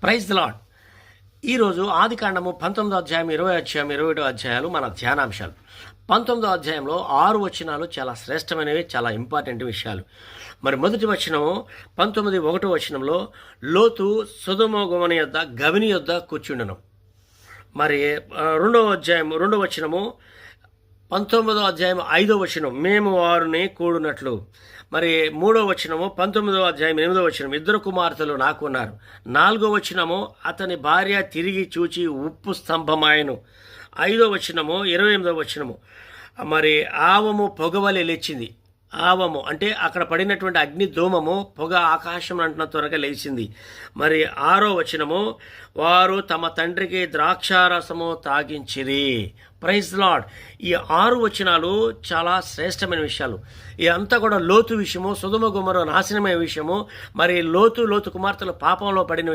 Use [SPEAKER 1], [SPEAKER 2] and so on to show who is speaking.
[SPEAKER 1] Praise the lord. ఈరోజు ఆదికాండము 19వ అధ్యాయం, 20వ అధ్యాయం, 21వ అధ్యాయాలు మన ధ్యానాంశాలు. 19వ అధ్యాయంలో 6 వచనాలు చాలా శ్రేష్టమైనవి, చాలా ఇంపార్టెంట్ విషయాలు. మరి మొదటి వచనము 19:1వ వచనంలో లోతు సొదొమ గొమొర యొద్ద గవిని యొద్ద కూర్చుండెను. మరి రెండవ వచనము 19వ అధ్యాయం 5వ వచనం మేము వారిని కూడునట్లు. మరి 3వ వచనము 19వ అధ్యాయం 8వ వచనం 2 కుమార్తెలు నాకు ఉన్నారు. 4వ వచనము అతని భార్య తిరిగి చూచి ఉప్పు స్తంభమాయను. 5వ వచనము 28వ వచనము మరి ఆవము పొగవలె లేచింది. ఆవము అంటే అక్కడ పడినటువంటి అగ్ని ధూమము పొగ ఆకాశం అంటున్న త్వరగా లేచింది. మరి 6వ వచనము వారు తమ తండ్రికి ద్రాక్షారసము తాగించిరి. Praise lord. ఈ 6 వచనాలు చాలా శ్రేష్టమైన విషయాలు. ఇదంతా కూడా లోతు విషయము, సొదొమ గొమొర నాశనమైన విషయము, మరి లోతు కుమార్తెలు పాపంలో పడిన